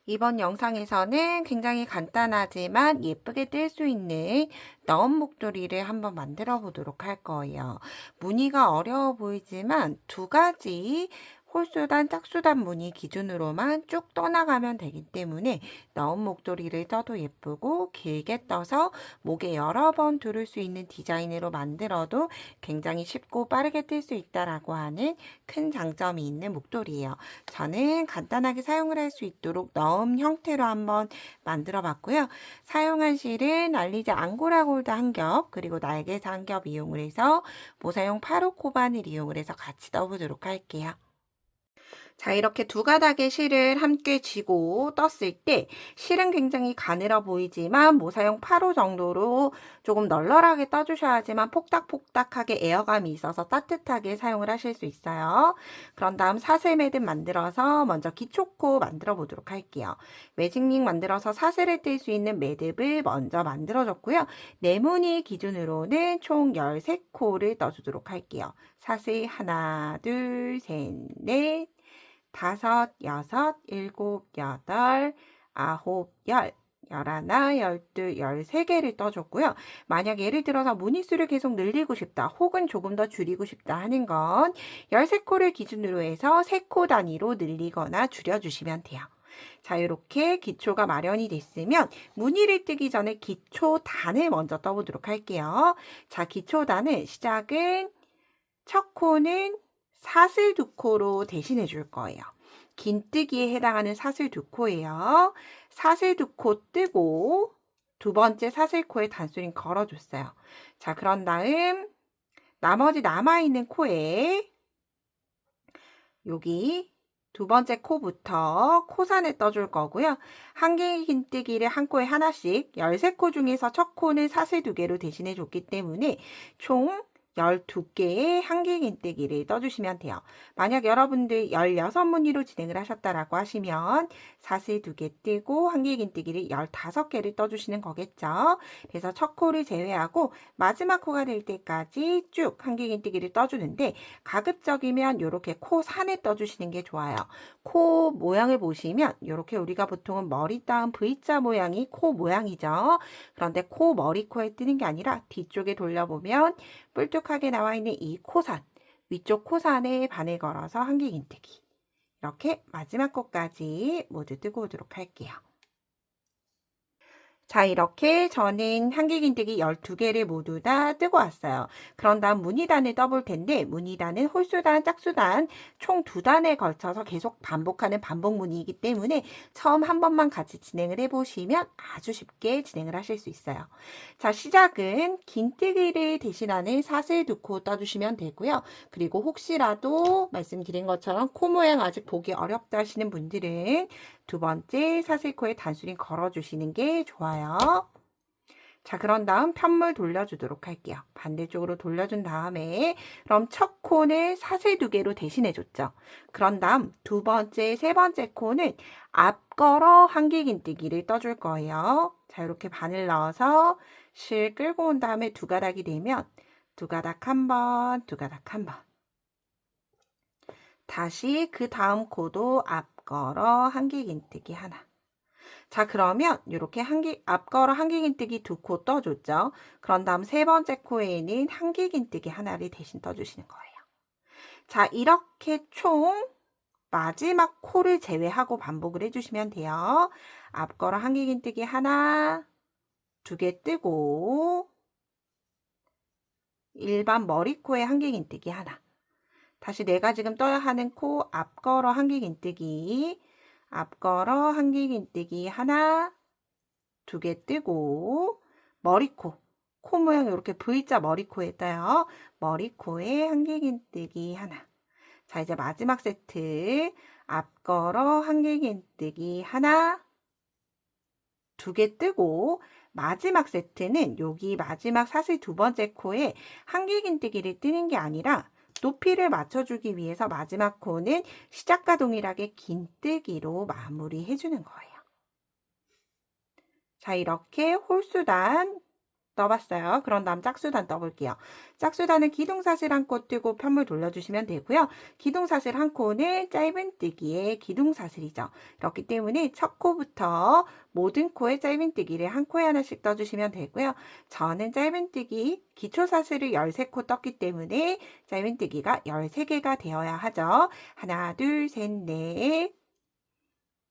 이번 영상에서는 굉장히 간단하지만 예쁘게 뜰 수 있는 너은 목도리를 한번 만들어 보도록 할 거예요. 무늬가 어려워 보이지만 두 가지 홀수단, 짝수단 무늬 기준으로만 쭉 떠나가면 되기 때문에 너은 목도리를 떠도 예쁘고 길게 떠서 목에 여러 번 두를 수 있는 디자인으로 만들어도 굉장히 쉽고 빠르게 뜰 수 있다라고 하는 큰 장점이 있는 목도리예요. 저는 간단하게 사용을 할 수 있도록 너음 형태로 한번 만들어 봤고요. 사용한 실은 알리지 앙고라 골드 한 겹, 그리고 날개사 한 겹 이용을 해서 모사용 8호 코바늘 이용을 해서 같이 떠보도록 할게요. 자, 이렇게 두 가닥의 실을 함께 쥐고 떴을 때 실은 굉장히 가늘어 보이지만 모사용 8호 정도로 조금 널널하게 떠주셔야지만 폭닥폭닥하게 에어감이 있어서 따뜻하게 사용을 하실 수 있어요. 그런 다음 사슬 매듭 만들어서 먼저 기초코 만들어 보도록 할게요. 매직링 만들어서 사슬을 뜰 수 있는 매듭을 먼저 만들어줬고요. 네모니 기준으로는 총 13코를 떠주도록 할게요. 사슬 하나, 둘, 셋, 넷, 다섯, 여섯, 일곱, 여덟, 아홉, 열, 열하나, 열둘, 13개를 떠줬고요. 만약 예를 들어서 무늬수를 계속 늘리고 싶다 혹은 조금 더 줄이고 싶다 하는 건 13코를 기준으로 해서 3코 단위로 늘리거나 줄여주시면 돼요. 자, 이렇게 기초가 마련이 됐으면 무늬를 뜨기 전에 기초단을 먼저 떠보도록 할게요. 자, 기초단은 시작은 첫 코는 사슬 2코로 대신해 줄 거예요. 긴뜨기에 해당하는 사슬 2코예요. 사슬 2코 뜨고 두 번째 사슬코에 단수링 걸어줬어요. 자, 그런 다음 나머지 남아있는 코에 여기 두 번째 코부터 코산을 떠줄 거고요. 한개 긴뜨기를 한 코에 하나씩 13코 중에서 첫 코는 사슬 2개로 대신해 줬기 때문에 총 12개의 한개 긴뜨기를 떠주시면 돼요. 만약 여러분들 16무늬로 진행을 하셨다라고 하시면 사슬 2개 뜨고 한개 긴뜨기를 15개를 떠주시는 거겠죠. 그래서 첫 코를 제외하고 마지막 코가 될 때까지 쭉 한개 긴뜨기를 떠주는데 가급적이면 이렇게 코 산에 떠주시는 게 좋아요. 코 모양을 보시면 이렇게 우리가 보통은 머리 따은 V자 모양이 코 모양이죠. 그런데 코 머리코에 뜨는 게 아니라 뒤쪽에 돌려보면 뿔뚝하게 나와 있는 이 코산, 위쪽 코산에 바늘 걸어서 한개 긴뜨기. 이렇게 마지막 코까지 모두 뜨고 오도록 할게요. 자, 이렇게 저는 한개 긴뜨기 12개를 모두 다 뜨고 왔어요. 그런 다음 무늬단을 떠볼 텐데 무늬단은 홀수단, 짝수단 총 2단에 걸쳐서 계속 반복하는 반복 무늬이기 때문에 처음 한 번만 같이 진행을 해보시면 아주 쉽게 진행을 하실 수 있어요. 자, 시작은 긴뜨기를 대신하는 사슬 2코 떠주시면 되고요. 그리고 혹시라도 말씀드린 것처럼 코 모양 아직 보기 어렵다 하시는 분들은 두 번째 사슬코에 단수링 걸어주시는 게 좋아요. 자, 그런 다음 편물 돌려주도록 할게요. 반대쪽으로 돌려준 다음에 그럼 첫 코는 사슬 2개로 대신해 줬죠. 그런 다음 두 번째, 세 번째 코는 앞걸어 한개 긴뜨기를 떠줄 거예요. 자, 이렇게 바늘 넣어서 실 끌고 온 다음에 두 가닥이 되면 두 가닥 한 번, 두 가닥 한 번. 다시 그 다음 코도 앞걸어 한개 긴뜨기 하나. 자, 그러면 이렇게 앞걸어 한개 긴뜨기 2코 떠줬죠. 그런 다음 세 번째 코에는 한개 긴뜨기 하나를 대신 떠주시는 거예요. 자, 이렇게 총 마지막 코를 제외하고 반복을 해주시면 돼요. 앞걸어 한개 긴뜨기 하나, 2개 뜨고 일반 머리코에 한개 긴뜨기 하나. 다시 내가 지금 떠야 하는 코 앞걸어 한개 긴뜨기, 앞걸어 한개 긴뜨기 하나, 2개 뜨고 머리코, 코 모양 이렇게 V자 머리코에 떠요. 머리코에 한개 긴뜨기 하나. 자, 이제 마지막 세트 앞걸어 한개 긴뜨기 하나, 2개 뜨고 마지막 세트는 여기 마지막 사슬 두 번째 코에 한개 긴뜨기를 뜨는 게 아니라 높이를 맞춰주기 위해서 마지막 코는 시작과 동일하게 긴뜨기로 마무리해 주는 거예요. 자, 이렇게 홀수단 떠봤어요. 그런 다음 짝수단 떠볼게요. 짝수단은 기둥사슬 한 코 뜨고 편물 돌려주시면 되고요. 기둥사슬 한 코는 짧은뜨기의 기둥사슬이죠. 그렇기 때문에 첫 코부터 모든 코에 짧은뜨기를 한 코에 하나씩 떠주시면 되고요. 저는 짧은뜨기 기초사슬을 13코 떴기 때문에 짧은뜨기가 13개가 되어야 하죠. 하나, 둘, 셋, 넷,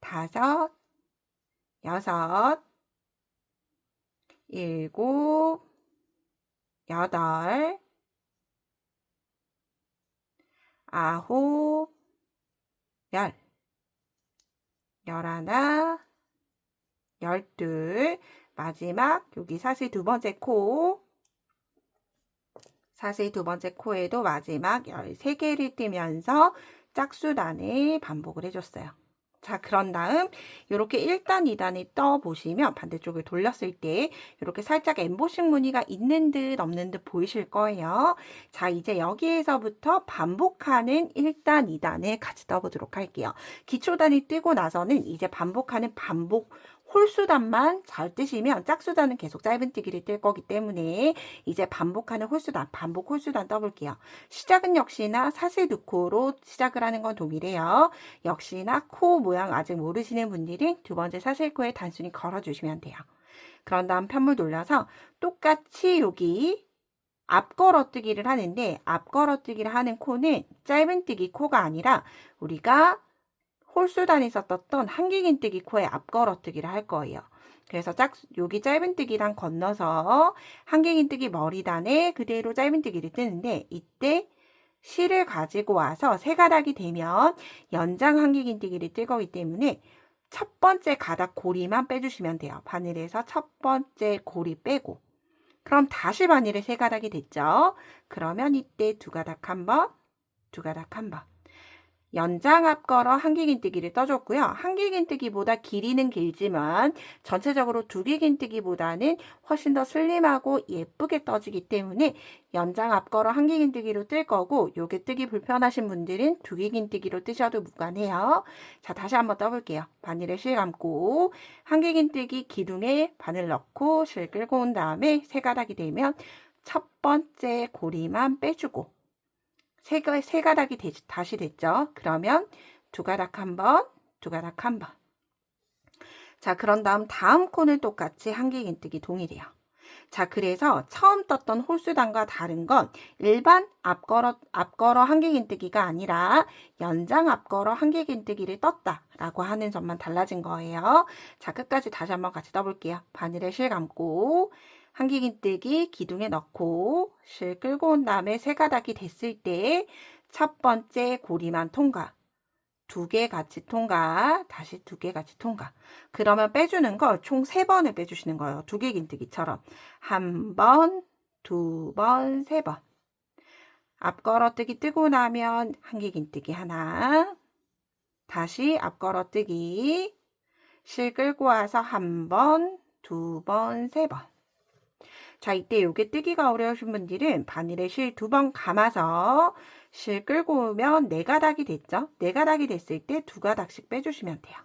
다섯, 여섯, 일곱, 여덟, 아홉, 열, 열하나, 열둘, 마지막 여기 사슬 두 번째 코, 사슬 두 번째 코에도 마지막 13개를 띄면서 짝수단을 반복을 해줬어요. 자, 그런 다음 이렇게 1단, 2단을 떠보시면 반대쪽을 돌렸을 때 이렇게 살짝 엠보싱 무늬가 있는 듯 없는 듯 보이실 거예요. 자, 이제 여기에서부터 반복하는 1단, 2단을 같이 떠보도록 할게요. 기초단이 뜨고 나서는 이제 반복하는 반복 홀수단만 잘 뜨시면 짝수단은 계속 짧은뜨기를 뜰 거기 때문에 이제 반복하는 홀수단, 반복 홀수단 떠볼게요. 시작은 역시나 사슬 두 코로 시작을 하는 건 동일해요. 역시나 코 모양 아직 모르시는 분들은 두 번째 사슬코에 단순히 걸어주시면 돼요. 그런 다음 편물 돌려서 똑같이 여기 앞걸어뜨기를 하는데 앞걸어뜨기를 하는 코는 짧은뜨기 코가 아니라 우리가 홀수단에서 떴던 한길긴뜨기 코에 앞걸어뜨기를 할 거예요. 그래서 여기 짧은뜨기랑 건너서 한길긴뜨기 머리단에 그대로 짧은뜨기를 뜨는데 이때 실을 가지고 와서 세 가닥이 되면 연장 한길긴뜨기를 뜰 거기 때문에 첫 번째 가닥 고리만 빼주시면 돼요. 바늘에서 첫 번째 고리 빼고 그럼 다시 바늘에 세 가닥이 됐죠. 그러면 이때 두 가닥 한 번, 두 가닥 한 번. 연장 앞걸어 한길긴뜨기를 떠줬고요. 한길긴뜨기보다 길이는 길지만 전체적으로 두길긴뜨기보다는 훨씬 더 슬림하고 예쁘게 떠지기 때문에 연장 앞걸어 한길긴뜨기로 뜰 거고 요게 뜨기 불편하신 분들은 두길긴뜨기로 뜨셔도 무관해요. 자, 다시 한번 떠볼게요. 바늘에 실 감고 한길긴뜨기 기둥에 바늘 넣고 실 끌고 온 다음에 세 가닥이 되면 첫 번째 고리만 빼주고 세 가닥이 다시 됐죠. 그러면 두 가닥 한 번, 두 가닥 한 번. 자, 그런 다음 코는 똑같이 한길긴뜨기 동일해요. 자, 그래서 처음 떴던 홀수단과 다른 건 일반 앞걸어 한길긴뜨기가 아니라 연장 앞걸어 한길긴뜨기를 떴다라고 하는 점만 달라진 거예요. 자, 끝까지 다시 한번 같이 떠볼게요. 바늘에 실 감고 한길긴뜨기 기둥에 넣고 실 끌고 온 다음에 세 가닥이 됐을 때 첫 번째 고리만 통과. 두 개 같이 통과, 다시 두 개 같이 통과. 그러면 빼주는 걸 총 3번을 빼주시는 거예요. 두길긴뜨기처럼. 한 번, 두 번, 3번. 앞걸어뜨기 뜨고 나면 한길긴뜨기 하나, 다시 앞걸어뜨기, 실 끌고 와서 한 번, 두 번, 3번. 자, 이때 요게 뜨기가 어려우신 분들은 바늘에 실 2번 감아서 실 끌고 오면 4가닥이 됐죠? 4가닥이 됐을 때 2가닥씩 빼주시면 돼요.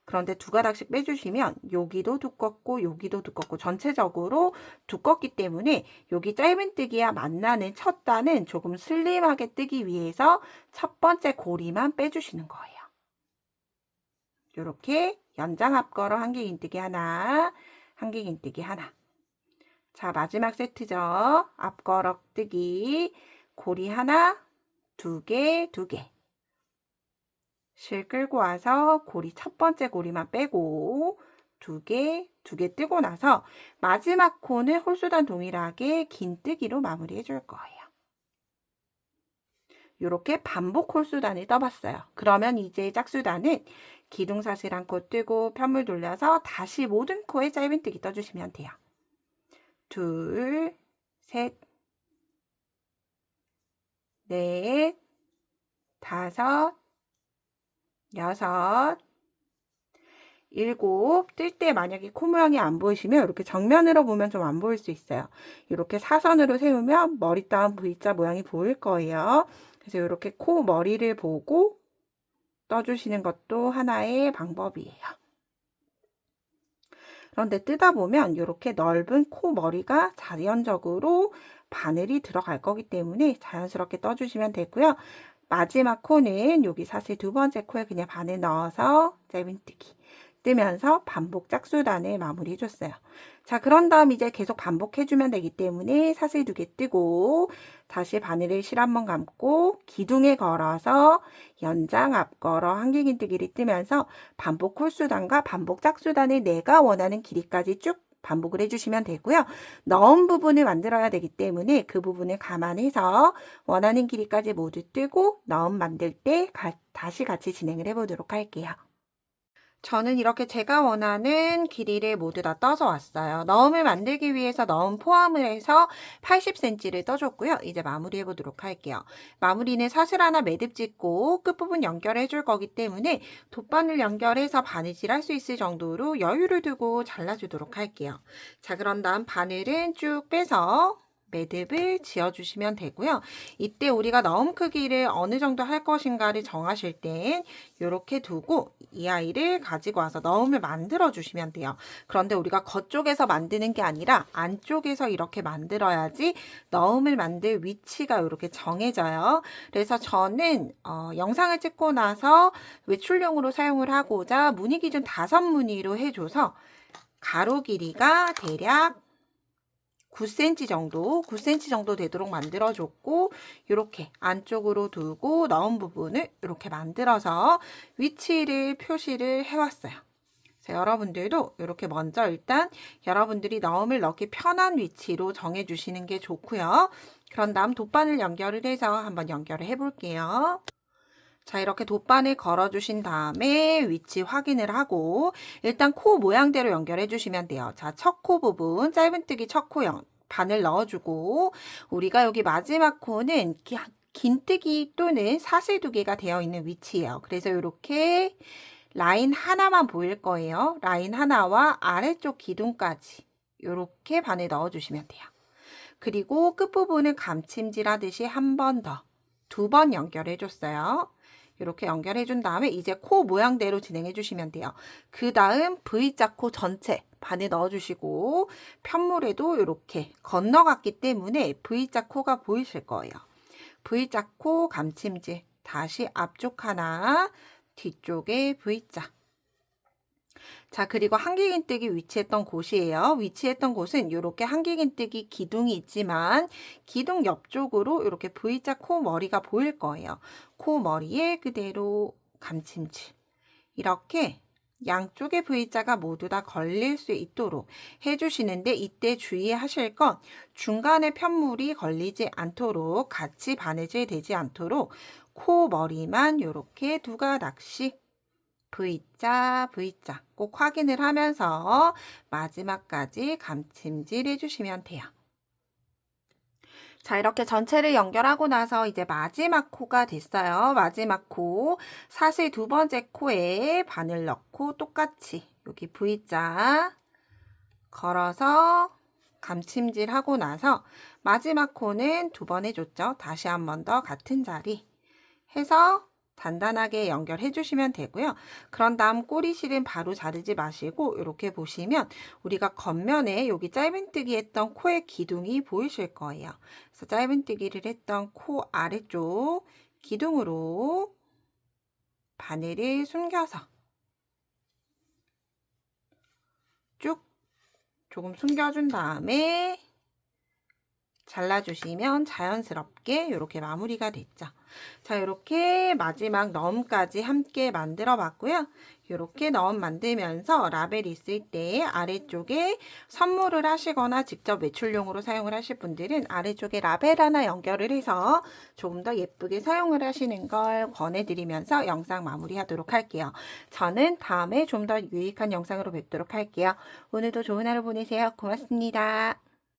그런데 2가닥씩 빼주시면 여기도 두껍고 여기도 두껍고 전체적으로 두껍기 때문에 여기 짧은뜨기와 만나는 첫 단은 조금 슬림하게 뜨기 위해서 첫 번째 고리만 빼주시는 거예요. 이렇게 연장 앞걸어 한길긴뜨기 하나, 한길긴뜨기 하나. 자, 마지막 세트죠. 앞걸어뜨기, 고리 하나, 두 개, 두 개. 실 끌고 와서 고리 첫 번째 고리만 빼고 두 개, 두 개 뜨고 나서 마지막 코는 홀수단 동일하게 긴 뜨기로 마무리해 줄 거예요. 이렇게 반복 홀수단을 떠봤어요. 그러면 이제 짝수단은 기둥사슬 한 코 뜨고 편물 돌려서 다시 모든 코에 짧은뜨기 떠주시면 돼요. 둘, 셋, 넷, 다섯, 여섯, 일곱. 뜰 때 만약에 코 모양이 안 보이시면 이렇게 정면으로 보면 좀 안 보일 수 있어요. 이렇게 사선으로 세우면 머리 따은 V자 모양이 보일 거예요. 그래서 이렇게 코 머리를 보고 떠주시는 것도 하나의 방법이에요. 그런데 뜯어 보면 이렇게 넓은 코 머리가 자연적으로 바늘이 들어갈 거기 때문에 자연스럽게 떠주시면 되고요. 마지막 코는 여기 사실 두 번째 코에 그냥 바늘 넣어서 짧은뜨기 뜨면서 반복 짝수단을 마무리해 줬어요. 자, 그런 다음 이제 계속 반복해 주면 되기 때문에 사슬 2개 뜨고 다시 바늘을 실 한번 감고 기둥에 걸어서 연장 앞걸어 한길긴뜨기를 뜨면서 반복 홀수단과 반복 짝수단을 내가 원하는 길이까지 쭉 반복을 해주시면 되고요. 넣은 부분을 만들어야 되기 때문에 그 부분을 감안해서 원하는 길이까지 모두 뜨고 넣음 만들 때 다시 같이 진행을 해보도록 할게요. 저는 이렇게 제가 원하는 길이를 모두 다 떠서 왔어요. 넣음을 만들기 위해서 넣음 포함을 해서 80cm를 떠줬고요. 이제 마무리해 보도록 할게요. 마무리는 사슬 하나 매듭 짓고 끝부분 연결해 줄 거기 때문에 돗바늘 연결해서 바느질 할 수 있을 정도로 여유를 두고 잘라주도록 할게요. 자, 그런 다음 바늘은 쭉 빼서 매듭을 지어주시면 되고요. 이때 우리가 넣음 크기를 어느 정도 할 것인가를 정하실 땐 이렇게 두고 이 아이를 가지고 와서 넣음을 만들어 주시면 돼요. 그런데 우리가 겉쪽에서 만드는 게 아니라 안쪽에서 이렇게 만들어야지 넣음을 만들 위치가 이렇게 정해져요. 그래서 저는 영상을 찍고 나서 외출용으로 사용을 하고자 무늬 기준 5무늬로 해줘서 가로 길이가 대략 9cm 정도 되도록 만들어줬고 이렇게 안쪽으로 두고 넣은 부분을 이렇게 만들어서 위치를 표시를 해왔어요. 자, 여러분들도 이렇게 먼저 일단 여러분들이 넣음을 넣기 편한 위치로 정해주시는 게 좋고요. 그런 다음 돗바늘 연결을 해서 한번 연결을 해볼게요. 자, 이렇게 돗바늘 걸어주신 다음에 위치 확인을 하고 일단 코 모양대로 연결해 주시면 돼요. 자, 첫 코 부분 짧은뜨기 첫 코 바늘 넣어주고 우리가 여기 마지막 코는 긴뜨기 또는 사슬 2개가 되어 있는 위치예요. 그래서 이렇게 라인 하나만 보일 거예요. 라인 하나와 아래쪽 기둥까지 이렇게 바늘 넣어주시면 돼요. 그리고 끝부분을 감침질 하듯이 한 번 더, 2번 연결해 줬어요. 이렇게 연결해 준 다음에 이제 코 모양대로 진행해 주시면 돼요. 그 다음 V자 코 전체 바늘 넣어주시고 편물에도 이렇게 건너갔기 때문에 V자 코가 보이실 거예요. V자 코 감침질 다시 앞쪽 하나 뒤쪽에 V자. 자, 그리고 한길긴뜨기 위치했던 곳이에요. 위치했던 곳은 이렇게 한길긴뜨기 기둥이 있지만 기둥 옆쪽으로 이렇게 V자 코 머리가 보일 거예요. 코 머리에 그대로 감침질. 이렇게 양쪽의 V자가 모두 다 걸릴 수 있도록 해주시는데 이때 주의하실 건 중간에 편물이 걸리지 않도록 같이 바느질 되지 않도록 코 머리만 이렇게 2가닥씩 V자, V자 꼭 확인을 하면서 마지막까지 감침질 해주시면 돼요. 자, 이렇게 전체를 연결하고 나서 이제 마지막 코가 됐어요. 마지막 코, 사슬 2번째 코에 바늘 넣고 똑같이 여기 V자 걸어서 감침질 하고 나서 마지막 코는 2번 해줬죠. 다시 한 번 더 같은 자리 해서 단단하게 연결해 주시면 되고요. 그런 다음 꼬리실은 바로 자르지 마시고 이렇게 보시면 우리가 겉면에 여기 짧은뜨기 했던 코의 기둥이 보이실 거예요. 그래서 짧은뜨기를 했던 코 아래쪽 기둥으로 바늘을 숨겨서 쭉 조금 숨겨준 다음에 잘라주시면 자연스럽게 이렇게 마무리가 됐죠. 자, 이렇게 마지막 넣음까지 함께 만들어 봤고요. 이렇게 넣음 만들면서 라벨 있을 때 아래쪽에 선물을 하시거나 직접 외출용으로 사용을 하실 분들은 아래쪽에 라벨 하나 연결을 해서 조금 더 예쁘게 사용을 하시는 걸 권해드리면서 영상 마무리하도록 할게요. 저는 다음에 좀 더 유익한 영상으로 뵙도록 할게요. 오늘도 좋은 하루 보내세요. 고맙습니다.